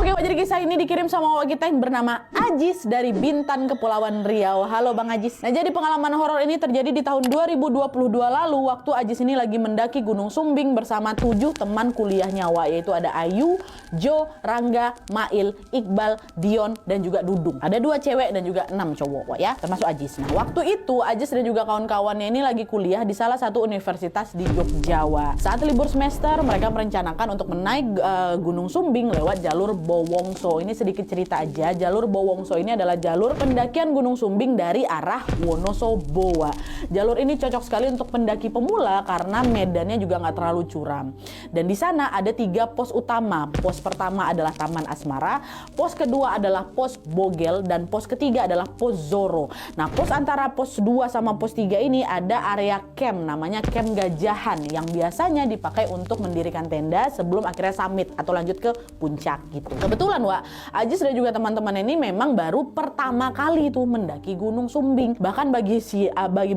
Oke, jadi kisah ini dikirim sama Wak kita yang bernama Ajis dari Bintan, Kepulauan Riau. Halo Bang Ajis. Nah, jadi pengalaman horor ini terjadi di tahun 2022 lalu waktu Ajis ini lagi mendaki Gunung Sumbing bersama 7 teman kuliahnya Wak, yaitu ada Ayu, Jo, Rangga, Mail, Iqbal, Dion, dan juga Dudung. Ada 2 cewek dan juga 6 cowok Wak ya, termasuk Ajis. Nah, waktu itu Ajis dan juga kawan-kawannya ini lagi kuliah di salah satu universitas di Jogja Wak. Saat libur semester, mereka merencanakan untuk menaik Gunung Sumbing lewat jalur Bowongso. Ini sedikit cerita aja. Jalur Bowongso ini adalah jalur pendakian Gunung Sumbing dari arah Wonosobo. Jalur ini cocok sekali untuk pendaki pemula karena medannya juga nggak terlalu curam. Dan di sana ada 3 pos utama. Pos pertama adalah Taman Asmara, pos kedua adalah pos Bogel, dan pos ketiga adalah pos Zoro. Nah, pos antara pos 2 sama pos 3 ini ada area camp, namanya Camp Gajahan, yang biasanya dipakai untuk mendirikan tenda sebelum akhirnya summit atau lanjut ke puncak gitu. Kebetulan Wak, Ajis dan juga teman-teman ini memang baru pertama kali tuh mendaki Gunung Sumbing. Bahkan bagi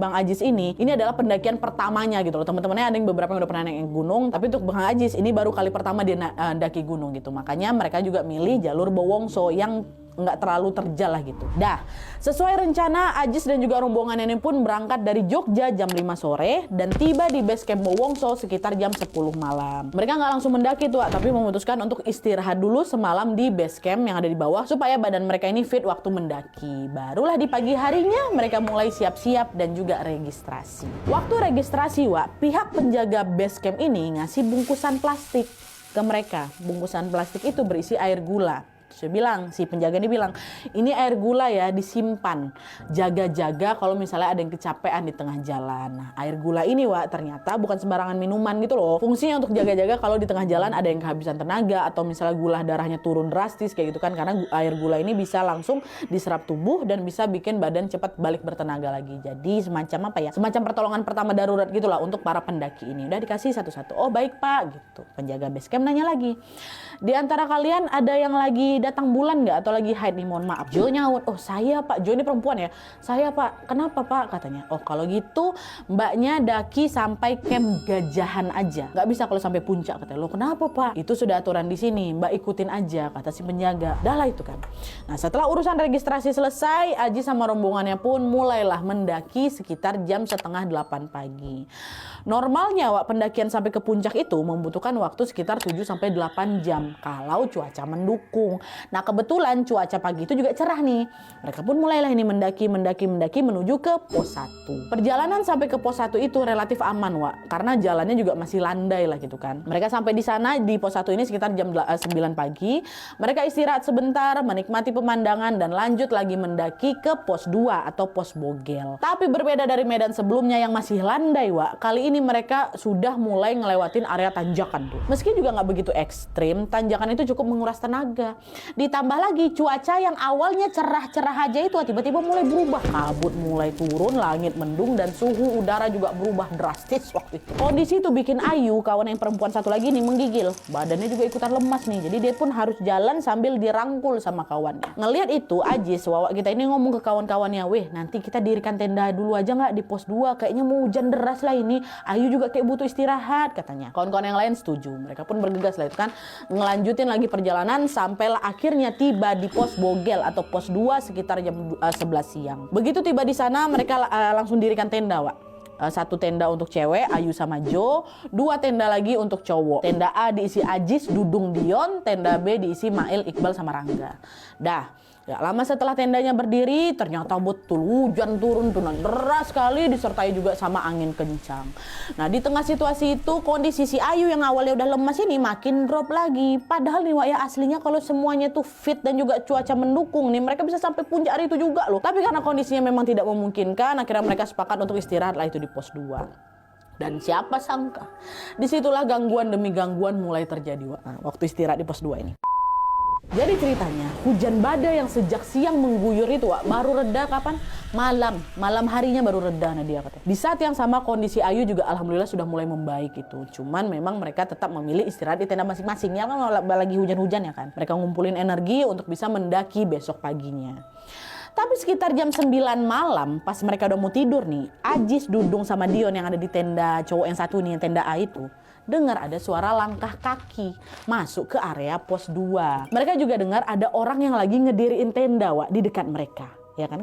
Bang Ajis ini adalah pendakian pertamanya gitu loh. Teman-temannya ada yang beberapa yang udah pernah naik gunung, tapi untuk Bang Ajis ini baru kali pertama dia mendaki gunung gitu. Makanya mereka juga milih jalur Bowongso yang nggak terlalu terjal lah gitu. Dah, sesuai rencana Ajis dan juga rombongan ini pun berangkat dari Jogja jam 5 sore dan tiba di base camp Bowongso sekitar jam 10 malam. Mereka nggak langsung mendaki tuh, tapi memutuskan untuk istirahat dulu semalam di base camp yang ada di bawah supaya badan mereka ini fit waktu mendaki. Barulah di pagi harinya mereka mulai siap-siap dan juga registrasi. Waktu registrasi Wak, pihak penjaga base camp ini ngasih bungkusan plastik ke mereka. Bungkusan plastik itu berisi air gula. Saya bilang, si penjaga ini bilang, ini air gula ya, disimpan. Jaga-jaga kalau misalnya ada yang kecapean di tengah jalan. Nah, air gula ini Wak, ternyata bukan sembarangan minuman gitu loh. Fungsinya untuk jaga-jaga kalau di tengah jalan ada yang kehabisan tenaga atau misalnya gula darahnya turun drastis kayak gitu kan. Karena air gula ini bisa langsung diserap tubuh dan bisa bikin badan cepat balik bertenaga lagi. Jadi semacam apa ya? Semacam pertolongan pertama darurat gitulah untuk para pendaki ini. Udah dikasih satu-satu. Oh baik Pak, gitu. Penjaga base camp nanya lagi. Di antara kalian ada yang lagi datang bulan nggak atau lagi haid nih, mohon maaf. Jo nyaut, oh saya Pak. Jo ini perempuan ya. Saya Pak. Kenapa Pak? Katanya. Oh kalau gitu mbaknya daki sampai camp Gajahan aja. Nggak bisa kalau sampai puncak. Katanya. Lo kenapa Pak? Itu sudah aturan di sini. Mbak ikutin aja, kata si penjaga. Dah lah itu kan. Nah setelah urusan registrasi selesai, Aji sama rombongannya pun mulailah mendaki sekitar jam setengah 8 pagi. Normalnya Wak, pendakian sampai ke puncak itu membutuhkan waktu sekitar 7-8 jam kalau cuaca mendukung. Nah kebetulan cuaca pagi itu juga cerah nih. Mereka pun mulailah ini mendaki menuju ke pos 1. Perjalanan sampai ke pos 1 itu relatif aman Wak, karena jalannya juga masih landai lah gitu kan. Mereka sampai di sana di pos 1 ini sekitar jam 9 pagi. Mereka istirahat sebentar, menikmati pemandangan dan lanjut lagi mendaki ke pos 2 atau pos Bogel. Tapi berbeda dari medan sebelumnya yang masih landai Wak, kali ini mereka sudah mulai ngelewatin area tanjakan tuh. Meski juga nggak begitu ekstrim, tanjakan itu cukup menguras tenaga. Ditambah lagi cuaca yang awalnya cerah-cerah aja itu tiba-tiba mulai berubah. Kabut mulai turun, langit mendung, dan suhu udara juga berubah drastis waktu itu. Kondisi itu bikin Ayu, kawan yang perempuan satu lagi nih, menggigil. Badannya juga ikutan lemas nih, jadi dia pun harus jalan sambil dirangkul sama kawannya. Ngelihat itu, Ajis, Wawak kita ini ngomong ke kawan-kawannya, weh nanti kita dirikan tenda dulu aja nggak di pos 2, kayaknya mau hujan deras lah ini. Ayu juga kayak butuh istirahat katanya. Kawan-kawan yang lain setuju. Mereka pun bergegas lah itu kan, ngelanjutin lagi perjalanan sampailah akhirnya tiba di pos Bogel atau pos 2 sekitar jam 11 siang. Begitu tiba di sana mereka langsung dirikan tenda Wak. 1 tenda untuk cewek, Ayu sama Jo, 2 tenda lagi untuk cowok. Tenda A diisi Ajis, Dudung, Dion, tenda B diisi Mail, Iqbal sama Rangga. Dah, gak lama setelah tendanya berdiri, ternyata betul hujan turun deras sekali disertai juga sama angin kencang. Nah, di tengah situasi itu kondisi si Ayu yang awalnya udah lemas ini makin drop lagi. Padahal nih Wak ya, aslinya kalau semuanya tuh fit dan juga cuaca mendukung nih, mereka bisa sampai puncak hari itu juga loh. Tapi karena kondisinya memang tidak memungkinkan, akhirnya mereka sepakat untuk istirahat lah itu di pos 2. Dan siapa sangka, disitulah gangguan demi gangguan mulai terjadi Wak. Nah, waktu istirahat di pos 2 ini. Jadi ceritanya, hujan badai yang sejak siang mengguyur itu Wak, baru reda kapan? Malam harinya baru reda Nadia katanya. Di saat yang sama kondisi Ayu juga alhamdulillah sudah mulai membaik gitu. Cuman memang mereka tetap memilih istirahat di tenda masing-masing. Ya kan lagi hujan-hujan ya kan. Mereka ngumpulin energi untuk bisa mendaki besok paginya. Tapi sekitar jam 9 malam pas mereka udah mau tidur nih, Ajis, Dudung sama Dion yang ada di tenda cowok yang satu nih, yang tenda A itu, dengar ada suara langkah kaki masuk ke area pos 2. Mereka juga dengar ada orang yang lagi ngediriin tenda Wak, di dekat mereka. Ya kan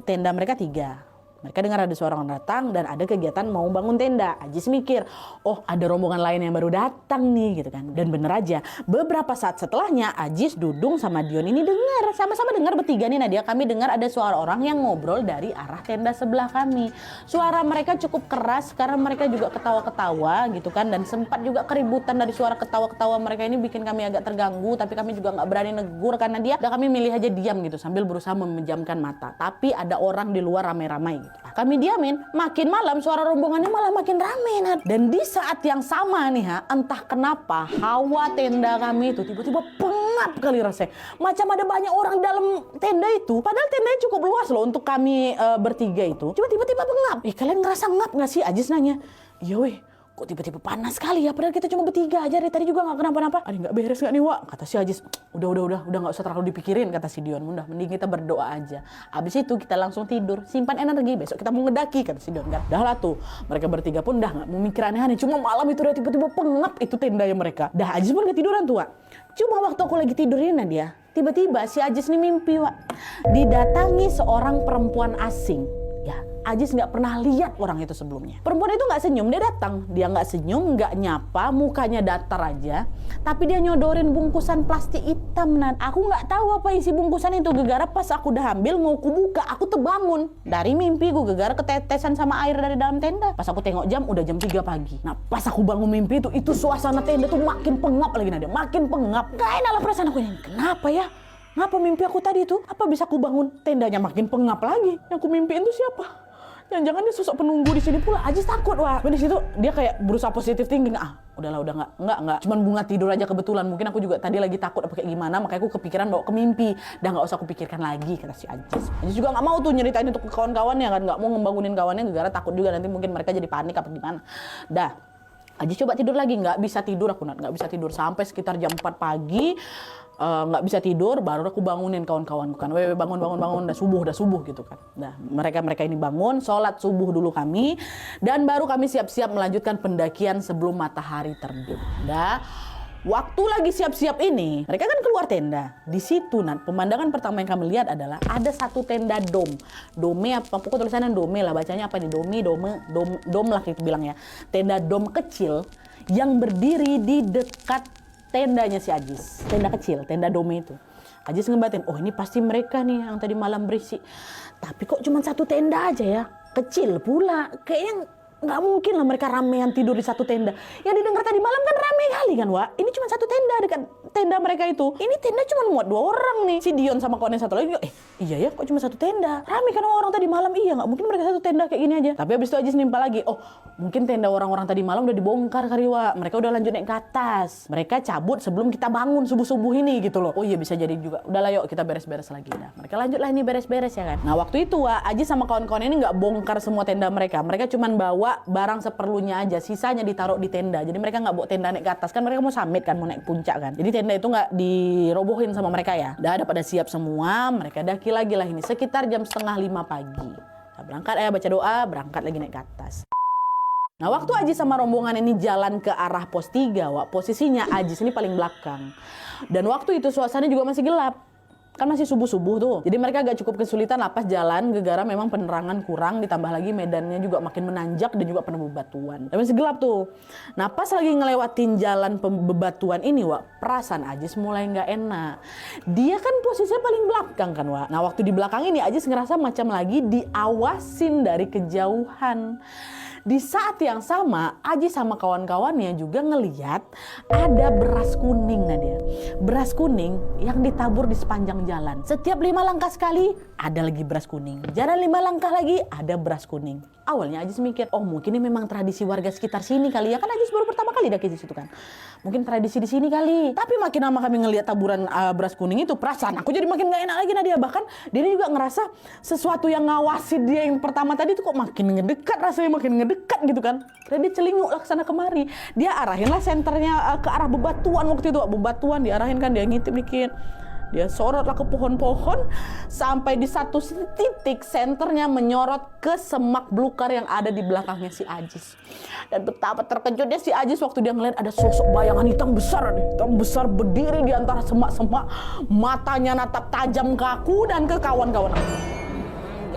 tenda mereka 3. Mereka dengar ada suara orang datang dan ada kegiatan mau bangun tenda. Ajis mikir, oh ada rombongan lain yang baru datang nih gitu kan. Dan bener aja, beberapa saat setelahnya Ajis, Dudung sama Dion ini dengar. Sama-sama dengar bertiga nih Nadia. Kami dengar ada suara orang yang ngobrol dari arah tenda sebelah kami. Suara mereka cukup keras karena mereka juga ketawa-ketawa gitu kan. Dan sempat juga keributan dari suara ketawa-ketawa mereka ini bikin kami agak terganggu. Tapi kami juga gak berani negur karena dia. Dan kami milih aja diam gitu sambil berusaha memejamkan mata. Tapi ada orang di luar ramai-ramai gitu. Kami diamin, makin malam suara rombongannya malah makin rame Nat. Dan di saat yang sama nih entah kenapa hawa tenda kami itu tiba-tiba pengap kali rasanya. Macam ada banyak orang dalam tenda itu. Padahal tendanya cukup luas loh untuk kami bertiga itu. Cuma tiba-tiba pengap. Kalian ngerasa ngap gak sih? Ajis nanya. Iya weh. Kok tiba-tiba panas sekali ya, padahal kita cuma bertiga aja dari tadi juga gak kenapa-napa. Ada nggak beres nggak nih Wak? Kata si Ajis, udah nggak usah terlalu dipikirin, kata si Dion. Udah mending kita berdoa aja. Abis itu kita langsung tidur, simpan energi, besok kita mau ngedaki, kata si Dion kan. Dah lah tuh, mereka bertiga pun dah nggak mau mikir aneh-aneh. Cuma malam itu udah tiba-tiba pengap itu tendanya mereka. Dah Ajis pun ketiduran tuh Wak. Cuma waktu aku lagi tidurin dia, tiba-tiba si Ajis nih mimpi Wak. Didatangi seorang perempuan asing. Ya, Ajis nggak pernah lihat orang itu sebelumnya. Perempuan itu nggak senyum, dia datang. Dia nggak senyum, nggak nyapa, mukanya datar aja. Tapi dia nyodorin bungkusan plastik hitam. Nan, aku nggak tahu apa isi bungkusan itu. Gegara pas aku udah ambil mau kubuka, aku terbangun dari mimpi gue. Gegara ketetesan sama air dari dalam tenda. Pas aku tengok jam, udah jam 3 pagi. Nah, pas aku bangun mimpi itu suasana tenda tuh makin pengap lagi Nadia, makin pengap. Gak enak lah perasaan aku ini. Kenapa ya? Ngapa mimpi aku tadi itu? Apa bisa aku bangun tendanya makin pengap lagi? Yang aku mimpiin itu siapa? Jangan-jangan dia sosok penunggu di sini pula. Ajis takut Wah. Di situ dia kayak berusaha positif thinking. Udah nggak. Cuman bunga tidur aja kebetulan. Mungkin aku juga tadi lagi takut apa kayak gimana. Makanya aku kepikiran bawa ke mimpi. Dah nggak usah aku pikirkan lagi, kata si Ajis. Ajis juga nggak mau tuh nyeritain itu ke kawan-kawannya kan. Nggak mau ngebangunin kawannya. Gara-gara takut juga nanti mungkin mereka jadi panik apa gimana. Dah. Ajis coba tidur lagi, nggak bisa tidur aku nggak bisa tidur sampai sekitar jam 4 pagi. Nggak bisa tidur, baru aku bangunin kawan-kawanku kan, bangun, udah subuh gitu kan. Nah, mereka ini bangun, sholat subuh dulu kami, dan baru kami siap-siap melanjutkan pendakian sebelum matahari terbit. Nah, waktu lagi siap-siap ini, mereka kan keluar tenda. Di situ, pemandangan pertama yang kami lihat adalah ada satu tenda dome apa, pokoknya tulisannya dome lah, bacanya apa nih, dom lah kita bilang ya. Tenda dom kecil yang berdiri di dekat tendanya si Ajis, tenda kecil, tenda dome itu. Ajis ngebatin, oh ini pasti mereka nih yang tadi malam berisik. Tapi kok cuma satu tenda aja ya, kecil pula. Kayaknya nggak mungkin lah mereka ramean tidur di satu tenda. Yang didengar tadi malam kan rame kali kan Wak. Ini cuma satu tenda dekat tenda mereka itu. Ini tenda cuma muat 2 orang nih. Si Dion sama kawannya satu lagi, iya ya kok cuma satu tenda. Rame kan orang tadi malam, iya nggak mungkin mereka satu tenda kayak gini aja. Tapi habis itu Ajis nimpa lagi, oh mungkin tenda orang-orang tadi malam udah dibongkar kali Wak. Mereka udah lanjut naik ke atas. Mereka cabut sebelum kita bangun subuh-subuh ini gitu loh. Oh iya bisa jadi juga. Udah lah yuk kita beres-beres lagi dah. Mereka lanjut lah ini beres-beres ya kan. Nah waktu itu Wak, Ajis sama kawan-kawan ini nggak bongkar semua tenda mereka. Mereka cuman bawa barang seperlunya aja, sisanya ditaruh di tenda. Jadi mereka nggak bawa tenda naik ke atas kan, mereka mau summit kan, mau naik puncak kan. Jadi tenda itu nggak dirobohin sama mereka ya. Udah pada siap semua, mereka daki lagi lah ini sekitar jam 4:30 pagi. Nah, berangkat baca doa, berangkat lagi naik ke atas. Nah waktu Ajis sama rombongan ini jalan ke arah pos 3, Wak, posisinya Ajis ini paling belakang. Dan waktu itu suasana juga masih gelap. Kan masih subuh-subuh tuh. Jadi mereka agak cukup kesulitan lah pas jalan, gegara memang penerangan kurang, ditambah lagi medannya juga makin menanjak dan juga penuh bebatuan. Dan masih gelap tuh. Nah pas lagi ngelewatin jalan bebatuan ini Wak, perasaan Ajis mulai nggak enak. Dia kan posisinya paling belakang kan Wak. Nah waktu di belakang ini Ajis ngerasa macam lagi diawasin dari kejauhan. Di saat yang sama, Ajis sama kawan-kawannya juga ngeliat ada beras kuning Nadia. Beras kuning yang ditabur di sepanjang jalan. Setiap 5 langkah sekali, ada lagi beras kuning. Jalan 5 langkah lagi, ada beras kuning. Awalnya Ajis mikir, oh mungkin ini memang tradisi warga sekitar sini kali ya. Kan Ajis baru pertama kali daki di situ kan. Mungkin tradisi di sini kali. Tapi makin lama kami ngelihat taburan beras kuning itu, perasaan aku jadi makin gak enak lagi Nadia. Bahkan dia juga ngerasa sesuatu yang ngawasi dia yang pertama tadi tuh kok makin ngedekat, rasanya makin ngedekat gitu kan. Dan dia celinguk lah kesana kemari. Dia arahin lah senternya ke arah bebatuan waktu itu. Bebatuan diarahin kan, dia ngintip dikit. Dia sorotlah ke pohon-pohon sampai di satu titik senternya menyorot ke semak belukar yang ada di belakangnya si Ajis. Dan betapa terkejutnya si Ajis waktu dia ngeliat ada sosok bayangan hitam besar berdiri di antara semak-semak, matanya natap tajam ke aku dan ke kawan-kawan aku.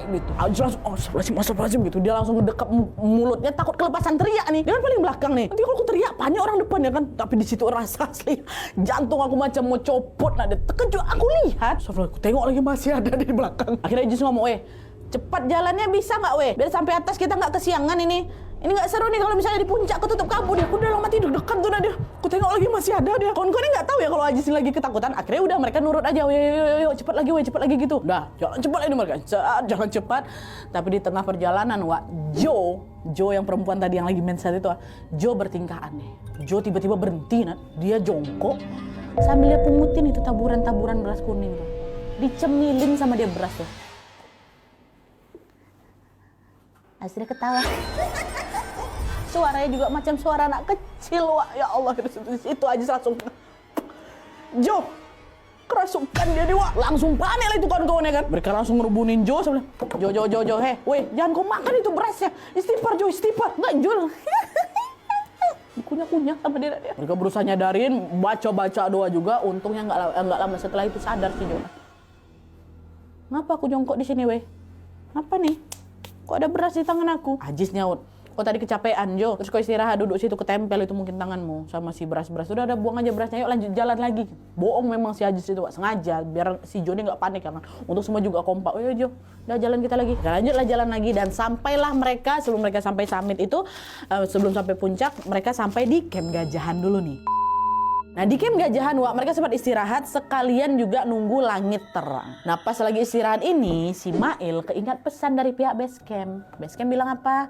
Gitu. Ajis langsung astagfirullahaladzim gitu. Dia langsung ngedekap mulutnya, takut kelepasan teriak nih. Dia kan paling belakang nih. Nanti kalau aku teriak panik orang depan ya kan. Tapi di situ rasa asli jantung aku macam mau copot. Nah, dia terkejut. Aku lihat, astagfirullah, aku tengok lagi masih ada di belakang. Akhirnya Ajis ngomong, cepat jalannya bisa nggak biar sampai atas kita nggak kesiangan ini. Ini nggak seru nih kalau misalnya di puncak ketutup kabut. Aku udah lama tidur dekat tuh dia. Aku tengok lagi masih ada dia. Kawan-kawan ini nggak tahu ya kalau Ajis lagi ketakutan. Akhirnya udah mereka nurut aja. Yo, cepat lagi gitu. Udah, jalan cepat ini mereka. Jalan cepat. Tapi di tengah perjalanan, Jo yang perempuan tadi yang lagi menset itu, Jo bertingkah aneh. Jo tiba-tiba berhenti, dia jongkok sambil dia pungutin itu taburan-taburan beras kuning tuh. Dicemilin sama dia beras tuh. Aslinya ketawa. Suaranya juga macam suara anak kecil, Wak. Ya Allah, itu aja langsung. Jo, kerasukan dia, Wak. Langsung panik lah itu kawan-kawannya kan. Mereka langsung ngerubunin Jo. Jo, jangan kau makan itu berasnya. Istighfar, Jo, istighfar. Nggak, Jo. Dikunyah-kunyah sama dia. Mereka berusaha nyadarin, baca doa juga. Untungnya nggak lama setelah itu sadar si Jo. Ngapa aku jongkok di sini, Apa nih? Kok ada beras di tangan aku? Ajis nyaut. Kok tadi kecapean, Jo? Terus kau istirahat duduk situ, ketempel itu mungkin tanganmu sama si beras-beras. Udah buang aja berasnya, yuk lanjut jalan lagi. Bohong memang si Ajis itu, sengaja biar si Jo ini nggak panik karena untuk semua juga kompak. Oh Jo, udah jalan kita lagi. Nah, lanjutlah jalan lagi dan sampailah mereka sebelum mereka sampai summit itu, sebelum sampai puncak, mereka sampai di camp Gajahan dulu nih. Nah di camp Gajahan, mereka sempat istirahat sekalian juga nunggu langit terang. Nah pas lagi istirahat ini, si Mail keingat pesan dari pihak base camp. Base camp bilang apa?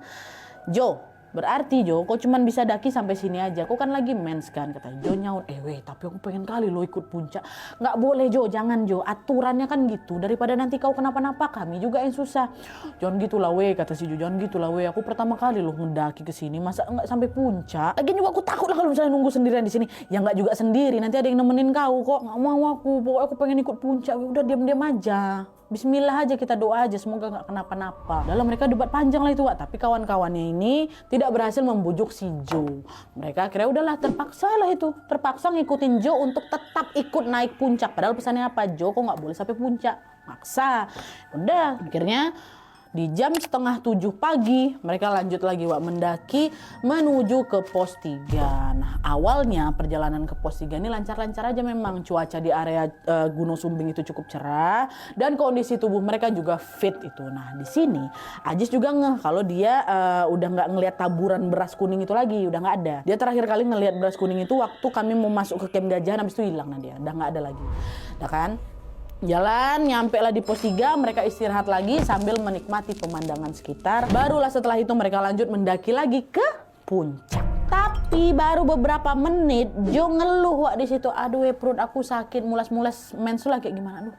Jo, berarti Jo, kau cuman bisa daki sampai sini aja. Kau kan lagi mens kan, kata Jo nyaut. Tapi aku pengen kali lo ikut puncak. Nggak boleh Jo, jangan Jo. Aturannya kan gitu. Daripada nanti kau kenapa-napa, kami juga yang susah. Jangan gitulah kata si Jo. Jangan gitulah Aku pertama kali lo ngedaki ke sini, masa nggak sampai puncak? Lagian juga aku takut lah kalau misalnya nunggu sendirian di sini. Ya nggak juga sendiri. Nanti ada yang nemenin kau kok. Nggak mau aku. Pokoknya aku pengen ikut puncak. Udah diam-diam aja. Bismillah aja, kita doa aja semoga nggak kenapa-napa. Dalam mereka debat panjang lah itu, tapi kawan-kawannya ini tidak berhasil membujuk si Jo. Mereka akhirnya udahlah terpaksa ngikutin Jo untuk tetap ikut naik puncak. Padahal pesannya apa? Jo, kok nggak boleh sampai puncak? Maksa. Udah, akhirnya di jam 6:30 pagi mereka lanjut lagi mendaki menuju ke pos 3. Nah awalnya perjalanan ke pos 3 ini lancar-lancar aja, memang cuaca di area Gunung Sumbing itu cukup cerah dan kondisi tubuh mereka juga fit itu. Nah di sini Ajis juga kalau dia udah nggak ngelihat taburan beras kuning itu lagi, udah nggak ada. Dia terakhir kali ngelihat beras kuning itu waktu kami mau masuk ke camp Gajahan, habis itu hilang. Nah dia udah nggak ada lagi, nah kan. Jalan, nyampe lah di pos 3, mereka istirahat lagi sambil menikmati pemandangan sekitar. Barulah setelah itu mereka lanjut mendaki lagi ke puncak. Tapi baru beberapa menit Jo ngeluh di situ. Aduh perut aku sakit, mulas-mulas mensul lah kayak gimana. Aduh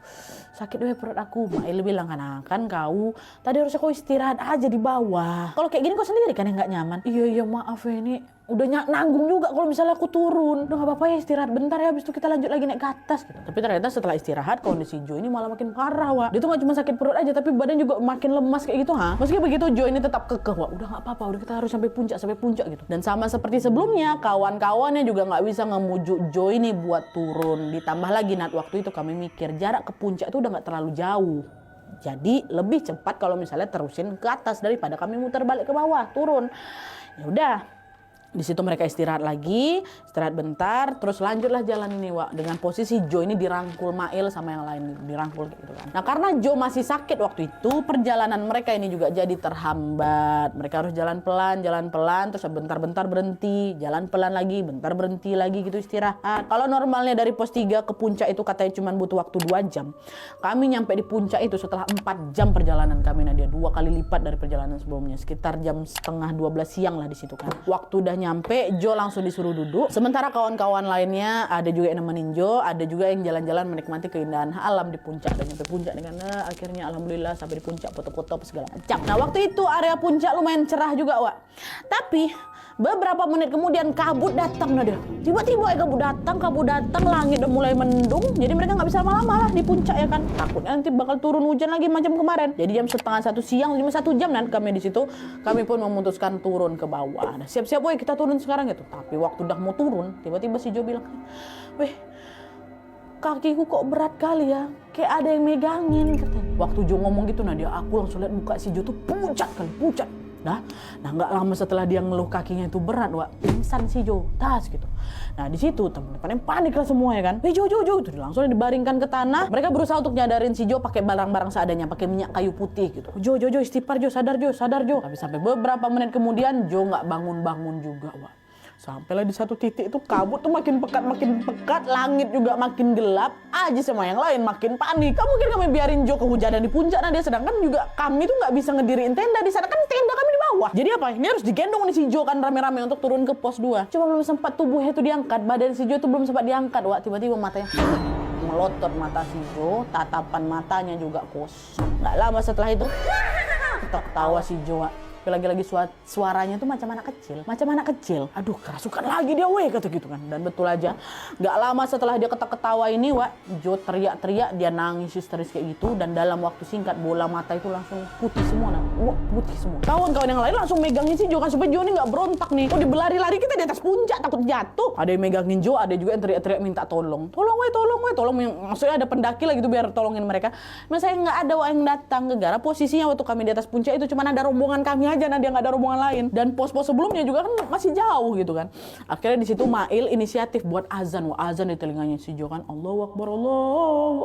sakit perut aku. Mail bilang kan kau tadi harusnya kau istirahat aja di bawah. Kalau kayak gini kau sendiri kan yang nggak nyaman. Iya maaf ini udah nanggung juga kalau misalnya aku turun. Udah nggak apa-apa ya, istirahat bentar ya, habis itu kita lanjut lagi naik ke atas gitu. Tapi ternyata setelah istirahat kondisi Jo ini malah makin parah Dia tuh nggak cuma sakit perut aja, tapi badan juga makin lemas kayak gitu Meski begitu Jo ini tetap kekeh udah nggak apa-apa, udah kita harus sampai puncak gitu. Dan sama seperti sebelumnya, kawan-kawannya juga nggak bisa ngemujuk Jo ini buat turun. Ditambah lagi waktu itu kami mikir jarak ke puncak itu udah nggak terlalu jauh. Jadi lebih cepat kalau misalnya terusin ke atas daripada kami muter balik ke bawah, turun. Ya udah. Di situ mereka istirahat bentar, terus lanjutlah jalan ini dengan posisi Jo ini dirangkul Mail sama yang lain, dirangkul gitu kan. Nah karena Jo masih sakit waktu itu, perjalanan mereka ini juga jadi terhambat. Mereka harus jalan pelan, terus bentar-bentar berhenti, jalan pelan lagi, bentar berhenti lagi gitu istirahat. Kalau normalnya dari pos 3 ke puncak itu katanya cuma butuh waktu 2 jam. Kami nyampe di puncak itu setelah 4 jam perjalanan kami. Nah dia 2 kali lipat dari perjalanan sebelumnya, sekitar jam 11:30 siang lah di situ kan. Waktu udah nyampe, Jo langsung disuruh duduk. Sementara kawan-kawan lainnya ada juga yang nemenin Jo, ada juga yang jalan-jalan menikmati keindahan alam di puncak. Dan nyampe puncak dengan akhirnya alhamdulillah sampai di puncak, foto-foto segala macam. Nah waktu itu area puncak lumayan cerah juga Wak. Tapi beberapa menit kemudian kabut datang nah dia. Tiba-tiba kabut datang, langit udah mulai mendung. Jadi mereka nggak bisa lama-lama lah di puncak ya kan. Takutnya nanti bakal turun hujan lagi macam kemarin. Jadi jam setengah 1 siang, cuma 1 jam dan kami di situ, kami pun memutuskan turun ke bawah. Nah, siap-siap woi kita turun sekarang gitu. Tapi waktu udah mau turun, tiba-tiba si Jo bilang, "Weh, kakiku kok berat kali ya, kayak ada yang megangin," katanya. Waktu Jo ngomong gitu, nah dia aku langsung lihat muka si Jo tuh pucat. Nah nggak lama setelah dia ngeluh kakinya itu berat, Wak, pingsan si Jo, tas gitu. Nah di situ teman-teman panik lah semua ya kan. Jo, itu langsung dibaringkan ke tanah. Mereka berusaha untuk nyadarin si Jo pakai barang-barang seadanya, pakai minyak kayu putih gitu. Jo, istighfar Jo, sadar Jo. Tapi sampai beberapa menit kemudian Jo nggak bangun juga, Wak. Sampailah di satu titik itu kabut tuh makin pekat, langit juga makin gelap. Aji sama yang lain makin panik. Kamu mungkin kami biarin Jo kehujanan di puncak nah dia, sedangkan juga kami tuh nggak bisa ngediriin tenda di sana, kan tenda kami di bawah. Jadi apa? Ini harus digendong nih si Jo kan rame-rame untuk turun ke pos 2. Cuma belum sempat tubuhnya itu diangkat, badan si Jo itu belum sempat diangkat, Wak. Tiba-tiba matanya melotot mata si Jo, tatapan matanya juga kosong. Nggak lama setelah itu kita ketawa si Jo, Wak. Lagi-lagi suaranya tuh macam anak kecil. Aduh, kerasukan lagi dia weh kata gitu kan. Dan betul aja, nggak lama setelah dia ketawa ini, Wak, Jo teriak-teriak, dia nangis histeris kayak gitu. Dan dalam waktu singkat bola mata itu langsung putih semua. Kawan-kawan yang lain langsung megangin si Jo kan supaya Jo ini nggak berontak nih. Kok berlari-lari kita di atas puncak takut jatuh. Ada yang megangin Jo, ada juga yang teriak-teriak minta tolong. Tolong. Maksudnya ada pendaki lah gitu biar tolongin mereka. Mas saya nggak ada Wak yang datang. Gara posisinya waktu kami di atas puncak itu cuma ada rombongan kami aja. Nah dia nggak ada rombongan lain dan pos-pos sebelumnya juga kan masih jauh gitu kan. Akhirnya di situ Mail inisiatif buat azan di telinganya si Jo kan, Allahu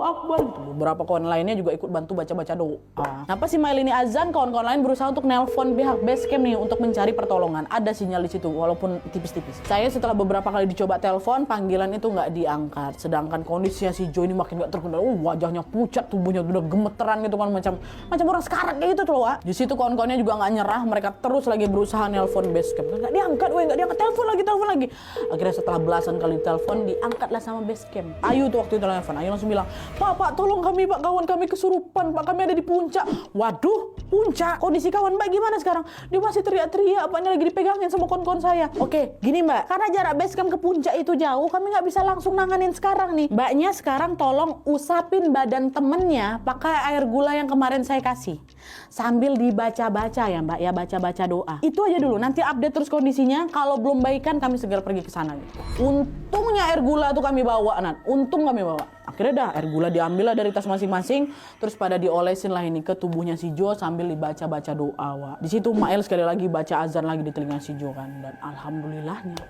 Akbar gitu. Beberapa kawan lainnya juga ikut bantu baca doa. Nah pas si Mail ini azan, kawan-kawan lain berusaha untuk nelpon pihak base camp nih untuk mencari pertolongan. Ada sinyal di situ walaupun tipis-tipis. Saya setelah beberapa kali dicoba telepon, panggilan itu nggak diangkat. Sedangkan kondisinya si Jo ini makin nggak terkendali. Wajahnya pucat, tubuhnya udah gemeteran gitu kan, macam orang sekarat kayak gitu tuh, Wak. Di situ kawan-kawannya juga nggak nyerah. Mereka terus lagi berusaha nelpon base camp. Nggak diangkat, telepon lagi. Akhirnya setelah belasan kali telepon, diangkatlah sama base camp. Ayu tuh waktu itu telepon. Ayu langsung bilang, Pak, tolong kami Pak, kawan kami kesurupan Pak, kami ada di puncak. Waduh, puncak. Kondisi kawan Mbak gimana sekarang? Dia masih teriak-teriak, Paknya lagi dipegangin sama kawan-kawan saya. Oke, gini Mbak, karena jarak base camp ke puncak itu jauh, kami nggak bisa langsung nanganin sekarang nih. Mbaknya sekarang tolong usapin badan temennya pakai air gula yang kemarin saya kasih. Sambil dibaca-baca ya Mbak, ya baca-baca doa. Itu aja dulu, nanti update terus kondisinya. Kalau belum baikan kami segera pergi ke sana gitu. Untungnya air gula tuh kami bawa, Nat. Untung kami bawa. Akhirnya dah air gula diambil lah dari tas masing-masing, terus pada diolesin lah ini ke tubuhnya si Jo sambil dibaca-baca doa, Wak. Di situ Mael sekali lagi baca azan lagi di telinga si Jo kan, dan alhamdulillahnya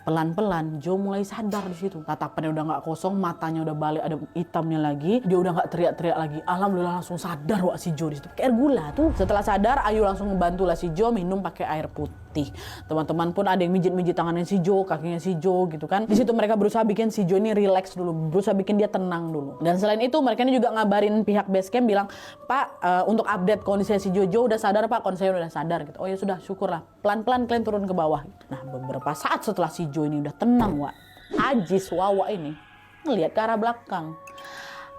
pelan-pelan Jo mulai sadar di situ. Tatapannya udah nggak kosong, matanya udah balik ada hitamnya lagi. Dia udah nggak teriak-teriak lagi. Alhamdulillah langsung sadar Wak si Jo di situ. Pakai air gula tuh. Setelah sadar, Ayu langsung ngebantu lah si Jo minum pakai air putih. Teman-teman pun ada yang mijit-mijit tangannya si Jo, kakinya si Jo gitu kan. Di situ mereka berusaha bikin si Jo ini relax dulu, berusaha bikin dia tenang dulu. Dan selain itu mereka ini juga ngabarin pihak base camp bilang, Pak, untuk update kondisi si Jo udah sadar Pak, kondisi udah sadar gitu. Oh ya sudah, syukurlah. Pelan-pelan kalian turun ke bawah. Nah beberapa saat setelah si Jo ini udah tenang, Wak, Ajis Wawa ini ngelihat ke arah belakang.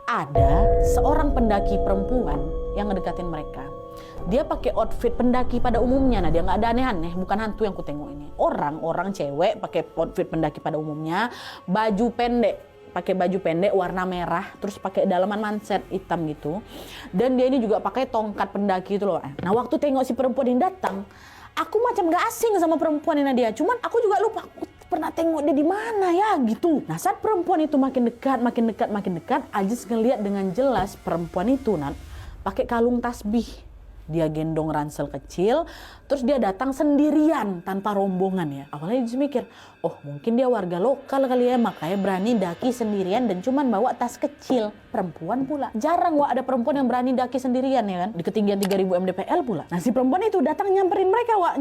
Ada seorang pendaki perempuan yang ngedekatin mereka. Dia pakai outfit pendaki pada umumnya. Nah dia nggak ada aneh-aneh, bukan hantu yang ku tengok ini. Orang cewek pakai outfit pendaki pada umumnya, pakai baju pendek warna merah, terus pakai dalaman manset hitam gitu. Dan dia ini juga pakai tongkat pendaki itu loh. Nah waktu tengok si perempuan ini datang, aku macam gak asing sama perempuan ini Nadia. Cuman aku juga lupa aku pernah tengok dia di mana ya gitu. Nah saat perempuan itu makin dekat, Ajis ngeliat dengan jelas perempuan itu pakai kalung tasbih. Dia gendong ransel kecil, terus dia datang sendirian tanpa rombongan ya. Awalnya dia mikir, oh mungkin dia warga lokal kali ya, makanya berani daki sendirian dan cuman bawa tas kecil. Perempuan pula. Jarang Wak ada perempuan yang berani daki sendirian ya kan, di ketinggian 3000 mdpl pula. Nah si perempuan itu datang nyamperin mereka Wak,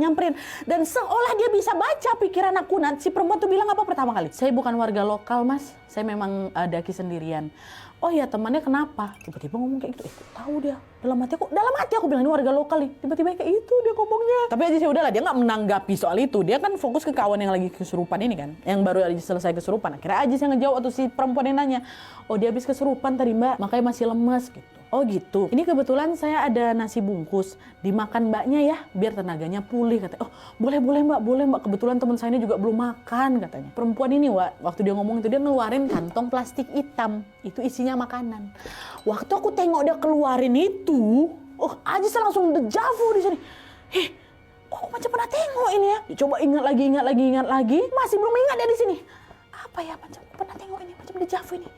dan seolah dia bisa baca pikiran aku. Si perempuan tuh bilang apa pertama kali? Saya bukan warga lokal Mas, saya memang daki sendirian. Oh ya temannya kenapa? Tiba-tiba ngomong kayak gitu, kok tahu dia? Dalam hati aku bilang ini warga lokal nih. Tiba-tiba kayak itu dia ngomongnya. Tapi Ajis ya udahlah, dia nggak menanggapi soal itu. Dia kan fokus ke kawan yang lagi kesurupan ini kan, yang baru Ajis selesai kesurupan. Akhirnya Ajis yang ngejawab atau si perempuan yang nanya, oh dia habis kesurupan tadi mbak, makanya masih lemas gitu. Oh gitu. Ini kebetulan saya ada nasi bungkus, dimakan mbaknya ya, biar tenaganya pulih katanya. Oh boleh mbak. Kebetulan teman saya ini juga belum makan katanya. Perempuan ini waktu dia ngomong itu dia ngeluarin kantong plastik hitam, itu isinya makanan. Waktu aku tengok dia keluarin itu, Ajis langsung dejavu di sini. Kok aku macam pernah tengok ini ya? Coba ingat lagi, masih belum ingat dia di sini. Apa ya, macam pernah tengok ini, macam dejavu ini.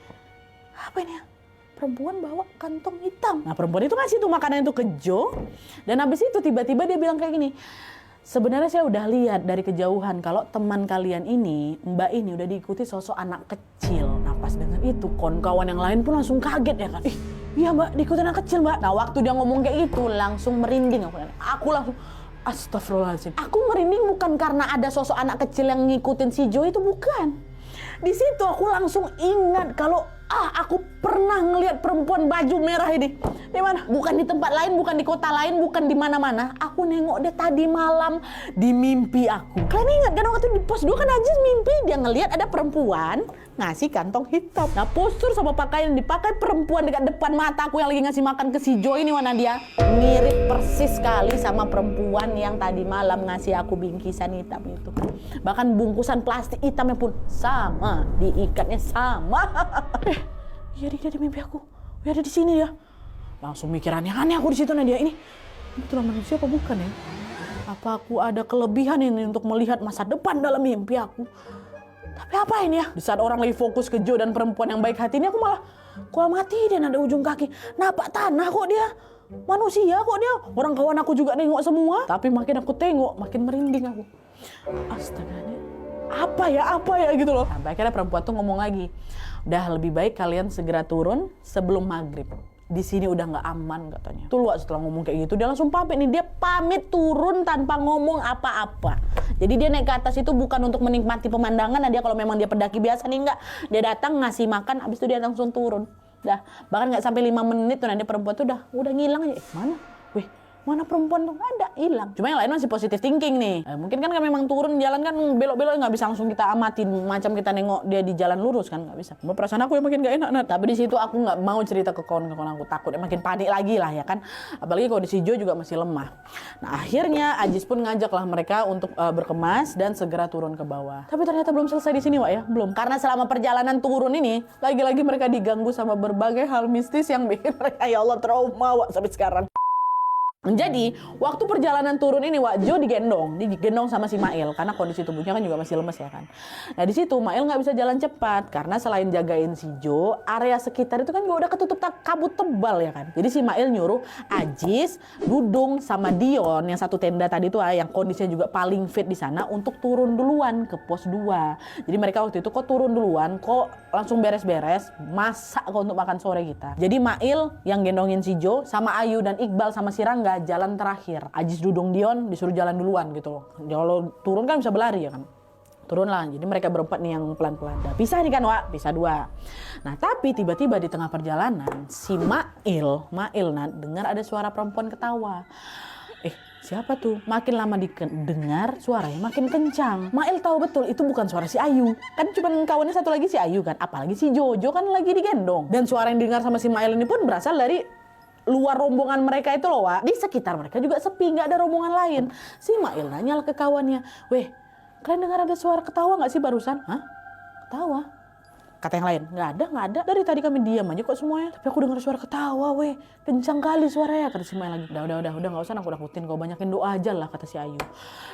Apa ini ya? Perempuan bawa kantong hitam. Nah perempuan itu ngasih tuh makanan itu ke Jo. Dan habis itu tiba-tiba dia bilang kayak gini, sebenarnya saya udah lihat dari kejauhan kalau teman kalian ini, mbak ini udah diikuti sosok anak kecil. Nah pas dengan itu kawan yang lain pun langsung kaget ya kan. Iya mbak, diikuti anak kecil mbak. Nah waktu dia ngomong kayak gitu langsung merinding aku langsung astagfirullahaladzim. Aku merinding bukan karena ada sosok anak kecil yang ngikutin si Jo, itu bukan. Di situ aku langsung ingat kalau aku pernah ngelihat perempuan baju merah ini. Di mana? Bukan di tempat lain, bukan di kota lain, bukan di mana-mana. Aku nengok dia tadi malam di mimpi aku. Kalian ingat kan waktu di pos 2 kan Ajis mimpi dia ngelihat ada perempuan ngasih kantong hitam. Nah postur sama pakaian yang dipakai perempuan dekat depan mata aku yang lagi ngasih makan ke si Jo ini, mana dia? Mirip persis sekali sama perempuan yang tadi malam ngasih aku bingkisan hitam itu. Bahkan bungkusan plastik hitamnya pun sama, diikatnya sama. Iya dia di mimpi aku. Dia ada di sini ya. Langsung mikir aneh-aneh aku di situ Nadia. Ini betul manusia apa bukan ya? Apa aku ada kelebihan ini untuk melihat masa depan dalam mimpi aku? Tapi apa ini ya? Di saat orang lagi fokus ke Jo dan perempuan yang baik hati ini, aku malah kok mati dia ada ujung kaki. Napak tanah kok dia. Manusia kok dia. Orang kawan aku juga nengok semua. Tapi makin aku tengok, makin merinding aku. Astaga nih. Apa ya gitu loh. Sampai akhirnya perempuan tuh ngomong lagi. Udah lebih baik kalian segera turun sebelum maghrib. Di sini udah nggak aman katanya. Tuh luak setelah ngomong kayak gitu dia langsung pamit nih. Dia pamit turun tanpa ngomong apa-apa. Jadi dia naik ke atas itu bukan untuk menikmati pemandangan. Nah dia kalau memang dia pendaki biasa nih enggak. Dia datang ngasih makan, habis itu dia langsung turun. Dah bahkan nggak sampai 5 menit tuh nanti perempuan tuh udah ngilang aja. Mana? Wih. Mana perempuan tuh? Ada, hilang. Cuma yang lain masih positive thinking nih. Mungkin kan memang turun jalan kan belok-belok nggak bisa langsung kita amatin macam kita nengok dia di jalan lurus kan nggak bisa. Perasaan aku yang makin nggak enak. Tapi di situ aku nggak mau cerita ke kawan-kawan aku, takut makin panik lagi lah ya kan. Apalagi kalau di si Jo juga masih lemah. Nah akhirnya Ajis pun ngajaklah mereka untuk berkemas dan segera turun ke bawah. Tapi ternyata belum selesai di sini Wak ya, belum. Karena selama perjalanan turun ini lagi-lagi mereka diganggu sama berbagai hal mistis yang bikin mereka ya Allah trauma Wak sampai sekarang. Jadi, waktu perjalanan turun ini, Jo digendong sama si Mail karena kondisi tubuhnya kan juga masih lemes ya kan. Nah di situ Mail nggak bisa jalan cepat karena selain jagain si Jo, area sekitar itu kan juga udah ketutup kabut tebal ya kan. Jadi si Mail nyuruh Ajis, Dudung sama Dion yang satu tenda tadi tuh yang kondisinya juga paling fit di sana untuk turun duluan ke pos 2. Jadi mereka waktu itu kok turun duluan, kok langsung beres-beres, masak kok untuk makan sore kita. Jadi Mail yang gendongin si Jo sama Ayu dan Iqbal sama si Rangga jalan terakhir. Ajis, Dudung, Dion disuruh jalan duluan gitu loh. Kalau turun kan bisa berlari ya kan. Turun lah. Jadi mereka berempat nih yang pelan-pelan. Nah, pisah nih kan Wak, pisah 2. Nah tapi tiba-tiba di tengah perjalanan si Mail dengar ada suara perempuan ketawa. Siapa tuh? Makin lama didengar suaranya makin kencang. Mail tahu betul itu bukan suara si Ayu. Kan cuma kawannya satu lagi si Ayu kan. Apalagi si Jojo kan lagi digendong. Dan suara yang didengar sama si Mail ini pun berasal dari luar rombongan mereka itu loh Wak. Di sekitar mereka juga sepi, nggak ada rombongan lain. Si Mail nanya ke kawannya, weh kalian dengar ada suara ketawa nggak sih barusan? Hah? Ketawa? Kata yang lain, nggak ada. Dari tadi kami diam aja kok semuanya. Tapi aku dengar suara ketawa, weh. Kencang kali suaranya. Kata si Mail lagi. Udah, nggak usah nakut-nakutin. Kau banyakin doa aja lah, kata si Ayu.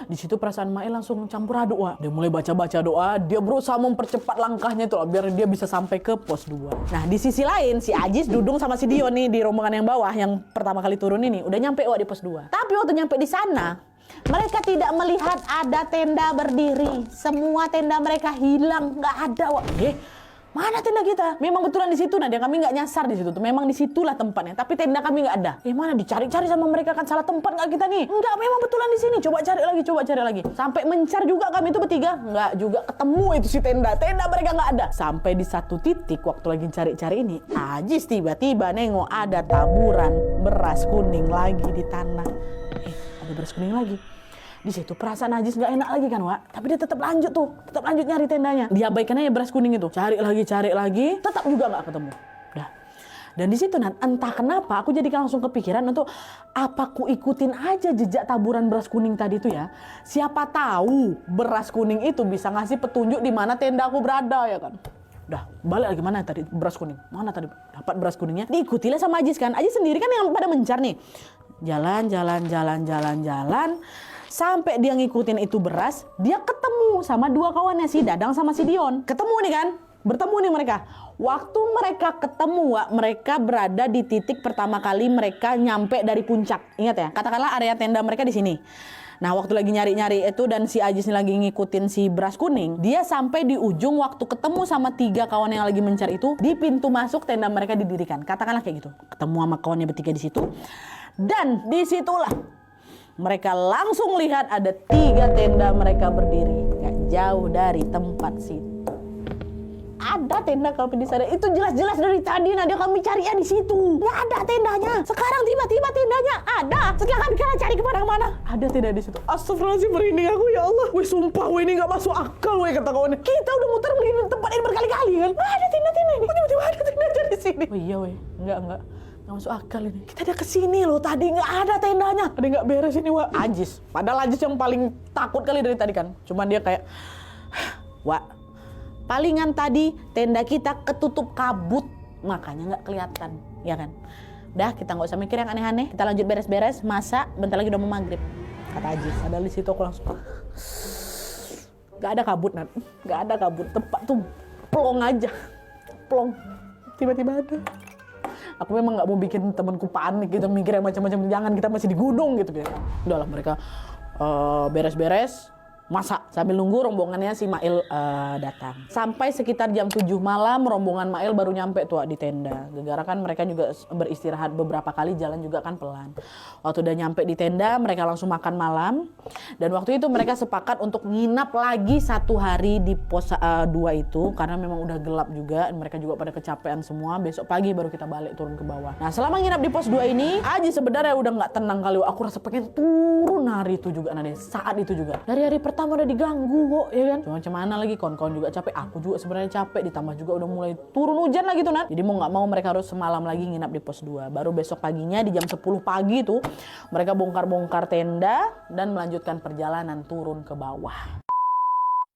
Di situ perasaan Mail langsung campur aduk, Wak. Dia mulai baca doa. Dia berusaha mempercepat langkahnya itu loh, biar dia bisa sampai ke pos 2. Nah, di sisi lain, si Ajis, Dudung sama si Dion nih di rombongan yang bawah, yang pertama kali turun ini, udah nyampe Wak di pos 2. Tapi waktu nyampe di sana, mereka tidak melihat ada tenda berdiri. Semua tenda mereka hilang, nggak ada Wak. Mana tenda kita? Memang betulan di situ, Nadia. Kami nggak nyasar di situ tuh. Memang di situlah tempatnya. Tapi tenda kami nggak ada. Mana dicari-cari sama mereka, kan salah tempat nggak kita nih? Enggak, memang betulan di sini. Coba cari lagi. Sampai mencar juga kami itu bertiga. Nggak juga ketemu itu si tenda. Tenda mereka nggak ada. Sampai di satu titik waktu lagi cari-cari ini, Ajis tiba-tiba nengok ada taburan beras kuning lagi di tanah. Ada beras kuning lagi. Di situ perasaan Ajis nggak enak lagi kan, Wak. Tapi dia tetap lanjut nyari tendanya. Diabaikan aja beras kuning itu. Cari lagi, tetap juga nggak ketemu. Dah. Dan di situ entah kenapa aku jadi langsung kepikiran untuk apa aku ikutin aja jejak taburan beras kuning tadi itu ya. Siapa tahu beras kuning itu bisa ngasih petunjuk di mana tenda aku berada ya kan. Udah, balik lagi, mana tadi beras kuning? Mana tadi dapat beras kuningnya? Diikutilah sama Ajis kan. Ajis sendiri kan yang pada mencar nih. Jalan. Sampai dia ngikutin itu beras, dia ketemu sama dua kawannya, si Dadang sama si Dion. Ketemu nih kan, bertemu nih mereka. Waktu mereka ketemu, Wak, mereka berada di titik pertama kali mereka nyampe dari puncak. Ingat ya, katakanlah area tenda mereka di sini. Nah, waktu lagi nyari-nyari itu dan si Ajis lagi ngikutin si beras kuning, dia sampai di ujung waktu ketemu sama 3 kawan yang lagi mencari itu, di pintu masuk tenda mereka didirikan. Katakanlah kayak gitu. Ketemu sama kawannya bertiga di situ. Dan disitulah mereka langsung lihat ada 3 tenda mereka berdiri gak jauh dari tempat situ. Ada tenda kami di sana. Itu jelas-jelas dari tadi Nadia kami cari ya di situ. Gak ada tendanya. Sekarang tiba-tiba tendanya ada. Setelah kami cari kemana-mana, ada tenda di situ. Astagfirullahaladzim, merinding aku ya Allah. Wih sumpah, wih ini gak masuk akal wih kata kawannya. Kita udah muter begini tempat ini berkali-kali kan. Gak ada tenda-tenda ini. Tiba-tiba ada tenda di sini. Oh iya wih, enggak. Nggak masuk akal ini. Kita ada kesini loh, tadi nggak ada tendanya. Tadi nggak beres ini, Wak. Ajis. Padahal Ajis yang paling takut kali dari tadi kan. Cuman dia kayak, Wak, palingan tadi tenda kita ketutup kabut, makanya nggak kelihatan, ya kan? Udah, kita nggak usah mikir yang aneh-aneh. Kita lanjut beres-beres, masak. Bentar lagi udah mau maghrib, kata Ajis. Padahal di situ aku langsung, nggak ada kabut, Nat. Nggak ada kabut. Tempat tuh plong aja, plong. Tiba-tiba ada. Aku memang nggak mau bikin temanku panik gitu, mikir yang macam-macam. Jangan, kita masih di gunung gitu. Udahlah, mereka beres-beres, masak sambil nunggu rombongannya si Mail datang. Sampai sekitar jam 7 malam rombongan Mail baru nyampe tuh di tenda. Gara-gara kan mereka juga beristirahat beberapa kali, jalan juga kan pelan. Waktu udah nyampe di tenda, mereka langsung makan malam. Dan waktu itu mereka sepakat untuk nginap lagi 1 hari di pos 2 itu, karena memang udah gelap juga. Mereka juga pada kecapean semua. Besok pagi baru kita balik turun ke bawah. Nah, selama nginap di pos 2 ini, Aji sebenarnya udah nggak tenang kali. Aku rasa pengen turun hari itu juga, saat itu juga. Dari hari pertama udah diganggu kok, ya kan? Cuma macam mana lagi, kawan-kawan juga capek, aku juga sebenarnya capek, ditambah juga udah mulai turun hujan lagi tuh, Nat. Jadi mau nggak mau mereka harus semalam lagi nginap di pos 2. Baru besok paginya di jam 10 pagi tuh mereka bongkar-bongkar tenda dan melanjutkan perjalanan turun ke bawah.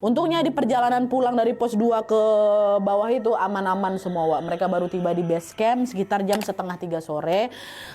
Untungnya di perjalanan pulang dari pos 2 ke bawah itu aman-aman semua, Wak. Mereka baru tiba di base camp sekitar jam 2:30 sore.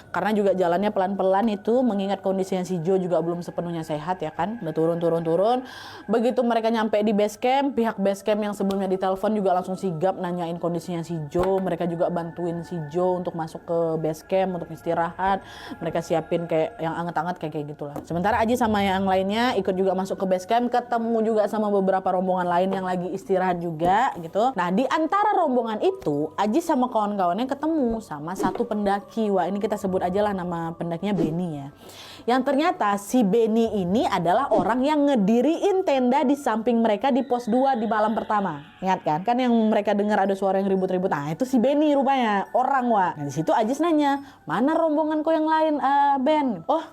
Karena juga jalannya pelan-pelan itu, mengingat kondisinya si Jo juga belum sepenuhnya sehat ya kan. Udah turun. Begitu mereka nyampe di base camp, pihak base camp yang sebelumnya ditelepon juga langsung sigap nanyain kondisinya si Jo. Mereka juga bantuin si Jo untuk masuk ke base camp untuk istirahat. Mereka siapin kayak yang anget-anget kayak gitulah. Sementara Aji sama yang lainnya ikut juga masuk ke base camp, ketemu juga sama beberapa rombongan lain yang lagi istirahat juga gitu. Nah, di antara rombongan itu Aji sama kawan-kawannya ketemu sama satu pendaki. Wah, ini kita sebut aja lah nama pendakinya Benny ya. Yang ternyata si Benny ini adalah orang yang ngediriin tenda di samping mereka di pos 2 di malam pertama. Ingat kan? Kan yang mereka dengar ada suara yang ribut-ribut. Nah, itu si Benny rupanya, orang, Wah. Nah, di situ Ajis nanya, "Mana rombonganku yang lain, Ben?" "Oh,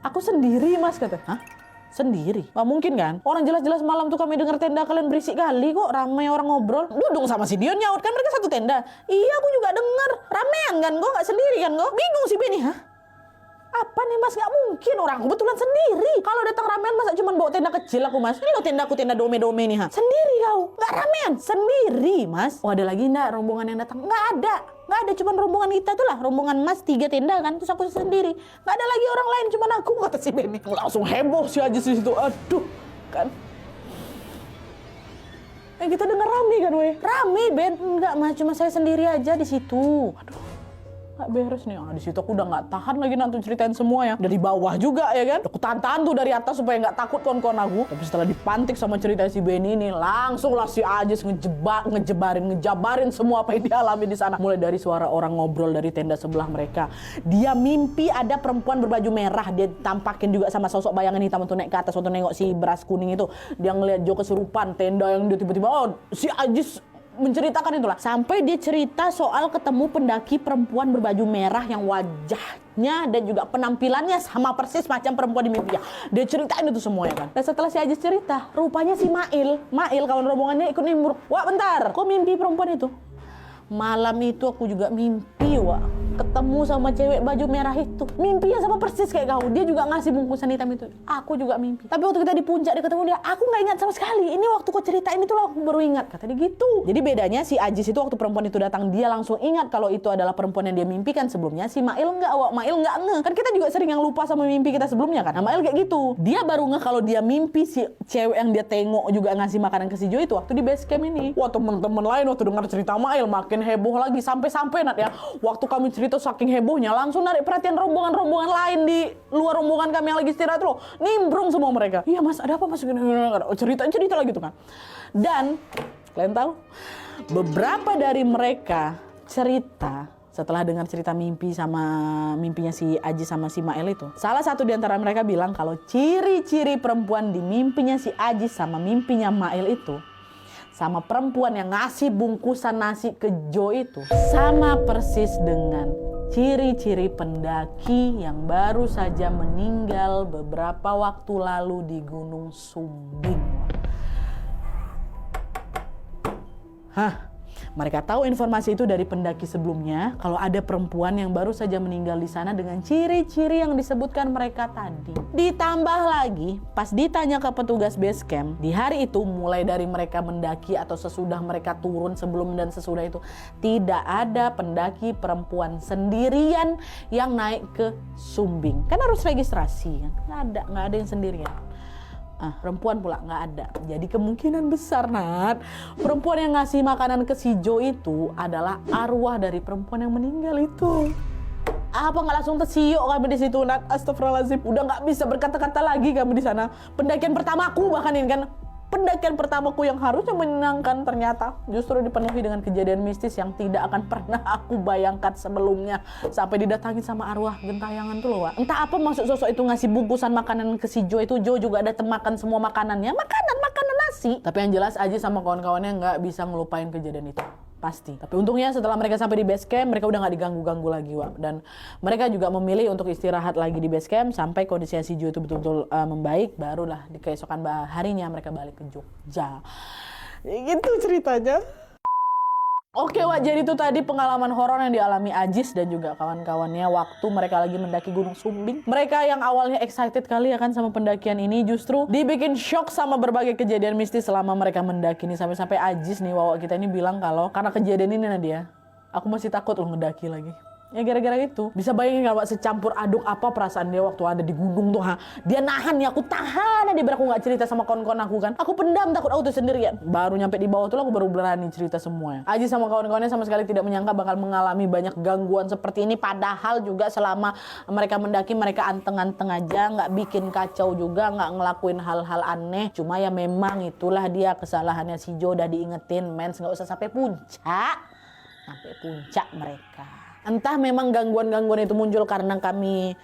aku sendiri, Mas," kata. "Hah? Sendiri? Gak mungkin kan? Orang jelas-jelas malam tuh kami dengar tenda kalian berisik kali kok, ramai orang ngobrol." Dudung sama si Dion nyaut, kan mereka satu tenda. "Iya, aku juga dengar. Ramean kan kok, gak sendiri kan kok?" Bingung si Benny. "Hah? Apa nih, Mas? Gak mungkin, orang kebetulan sendiri. Kalau datang ramean masa cuma bawa tenda kecil aku, Mas? Ini loh tendaku, tenda dome-dome nih, ha? Sendiri kau? Gak ramean? Sendiri, Mas." "Oh, ada lagi enggak rombongan yang datang?" "Gak ada. Gak ada, cuma rombongan kita tuh lah. Rombongan Mas 3 tenda kan, terus aku sendiri. Gak ada lagi orang lain, cuma aku," kata si Benny. Langsung heboh si Ajis di situ. Aduh, kan. Kita dengar rame kan, weh. "Rame, Ben." "Enggak, Mas, cuma saya sendiri aja di situ." Aduh. nggak beres nih. Di situ aku udah nggak tahan lagi nonton ceritain semua ya. Dari bawah juga ya kan. Aku tahan tuh dari atas supaya nggak takut kawan-kawan aku. Tapi setelah dipantik sama cerita si Benny ini, langsung lah si Ajis ngejabarin semua apa yang dialami di sana. Mulai dari suara orang ngobrol dari tenda sebelah mereka. Dia mimpi ada perempuan berbaju merah. Dia tampakin juga sama sosok bayangan hitam untuk naik ke atas waktu nengok si beras kuning itu. Dia ngeliat Jo kesurupan tenda yang dia tiba-tiba si Ajis menceritakan itulah. Sampai dia cerita soal ketemu pendaki perempuan berbaju merah yang wajahnya dan juga penampilannya sama persis macam perempuan di mimpinya. Dia ceritain itu semua ya kan. Dan setelah si Ajis cerita, rupanya si Mail kawan rombongannya ikut nimbrung. Wah bentar, kok mimpi perempuan itu? Malam itu aku juga mimpi, Wak. Ketemu sama cewek baju merah itu. Mimpinya sama persis kayak kau. Dia juga ngasih bungkusan hitam itu. Aku juga mimpi. Tapi waktu kita di puncak dia ketemu dia, aku nggak ingat sama sekali. Ini waktu kau ceritain itu lah aku baru ingat. Kata dia gitu. Jadi bedanya si Ajis itu waktu perempuan itu datang, dia langsung ingat kalau itu adalah perempuan yang dia mimpikan sebelumnya. Si Mail nggak, Wak. Mail nggak ngeh. Kan kita juga sering yang lupa sama mimpi kita sebelumnya kan. Nah, Mail kayak gitu. Dia baru ngeh kalau dia mimpi si cewek yang dia tengok juga ngasih makanan ke si Jo itu waktu di base camp ini. Wah, temen-temen lain waktu dengar cerita Mail makin heboh lagi. Sampai Nat ya. Waktu kami cerita saking hebohnya langsung narik perhatian rombongan-rombongan lain di luar rombongan kami yang lagi istirahat loh. Nimbrung semua mereka. Iya mas, ada apa mas? Cerita lagi tuh kan. Dan kalian tahu beberapa dari mereka cerita setelah dengar cerita mimpi sama mimpinya si Aji sama si Mael itu. Salah satu di antara mereka bilang kalau ciri-ciri perempuan di mimpinya si Aji sama mimpinya Mael itu sama perempuan yang ngasih bungkusan nasi ke Jo itu sama persis dengan ciri-ciri pendaki yang baru saja meninggal beberapa waktu lalu di Gunung Sumbing. Hah? Mereka tahu informasi itu dari pendaki sebelumnya kalau ada perempuan yang baru saja meninggal di sana dengan ciri-ciri yang disebutkan mereka tadi. Ditambah lagi, pas ditanya ke petugas base camp, di hari itu mulai dari mereka mendaki atau sesudah mereka turun sebelum dan sesudah itu, tidak ada pendaki perempuan sendirian yang naik ke Sumbing. Kan harus registrasi kan? Nggak ada yang sendirian. Perempuan pula nggak ada. Jadi kemungkinan besar Nat, perempuan yang ngasih makanan ke si Jo itu adalah arwah dari perempuan yang meninggal itu. Apa nggak langsung tersiok kami di situ Nat? Astagfirullahaladzim, udah nggak bisa berkata-kata lagi kami di sana. Pendakian pertamaku bahkan ini kan. Pendakian pertamaku yang harusnya menyenangkan ternyata justru dipenuhi dengan kejadian mistis yang tidak akan pernah aku bayangkan sebelumnya. Sampai didatangi sama arwah gentayangan tuh loh, Wak. Entah apa maksud sosok itu ngasih bungkusan makanan ke si Jo itu. Jo juga ada makan semua makanannya. Makanan nasi. Tapi yang jelas Aji sama kawan-kawannya nggak bisa ngelupain kejadian itu. Pasti. Tapi untungnya setelah mereka sampai di base camp, mereka udah nggak diganggu-ganggu lagi, Wak. Dan mereka juga memilih untuk istirahat lagi di base camp sampai kondisi si Jo itu betul-betul membaik. Barulah di keesokan harinya mereka balik ke Jogja. Gitu ceritanya. Oke Wak, jadi itu tadi pengalaman horor yang dialami Ajis dan juga kawan-kawannya waktu mereka lagi mendaki Gunung Sumbing. Mereka yang awalnya excited kali ya kan sama pendakian ini justru dibikin shock sama berbagai kejadian mistis selama mereka mendaki nih. Sampai-sampai Ajis nih Wak kita ini bilang kalau karena kejadian ini Nadia, aku masih takut loh ngedaki lagi. Ya gara-gara itu. Bisa bayangin gak Wak secampur aduk apa perasaan dia waktu ada di gunung tuh. Dia nahan ya, aku tahan dia biar aku gak cerita sama kawan-kawan aku kan. Aku pendam takut aku tuh sendirian. Baru nyampe di bawah tuh aku baru berani cerita semuanya. Aji sama kawan-kawannya sama sekali tidak menyangka bakal mengalami banyak gangguan seperti ini. Padahal juga selama mereka mendaki mereka anteng-anteng aja. Gak bikin kacau juga, gak ngelakuin hal-hal aneh. Cuma ya memang itulah dia kesalahannya si Jo udah diingetin. Mens gak usah sampai puncak. Sampai puncak mereka. Entah memang gangguan-gangguan itu muncul karena kami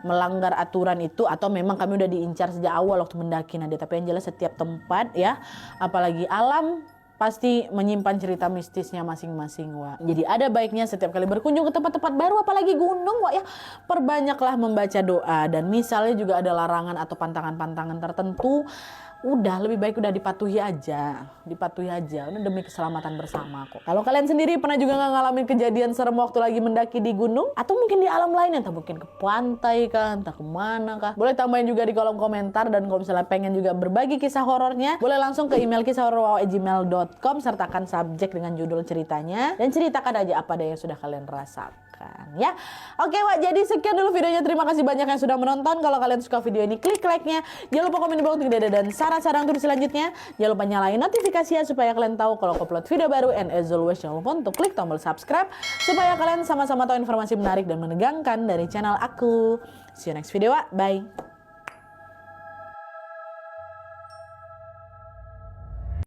melanggar aturan itu atau memang kami udah diincar sejak awal waktu mendaki Nadia. Tapi yang jelas setiap tempat ya, apalagi alam pasti menyimpan cerita mistisnya masing-masing Wak. Jadi ada baiknya setiap kali berkunjung ke tempat-tempat baru apalagi gunung Wak ya, perbanyaklah membaca doa dan misalnya juga ada larangan atau pantangan-pantangan tertentu. Udah lebih baik udah dipatuhi aja udah demi keselamatan bersama kok. Kalau kalian sendiri pernah juga nggak ngalamin kejadian serem waktu lagi mendaki di gunung atau mungkin di alam lain, entah mungkin ke pantai kah, entah kemana kah, boleh tambahin juga di kolom komentar. Dan kalau misalnya pengen juga berbagi kisah horornya, boleh langsung ke email kisahhoror@gmail.com sertakan subjek dengan judul ceritanya dan ceritakan aja apa yang sudah kalian rasakan. menyenangkan ya. Oke Wak, jadi sekian dulu videonya. Terima kasih banyak yang sudah menonton. Kalau kalian suka video ini, klik like-nya. Jangan lupa komen di bawah untuk ide dan saran-saran untuk selanjutnya. Jangan lupa nyalain notifikasinya supaya kalian tahu kalau upload video baru. And as always, jangan lupa untuk klik tombol subscribe supaya kalian sama-sama tahu informasi menarik dan menegangkan dari channel aku. See you next video, Wak. Bye.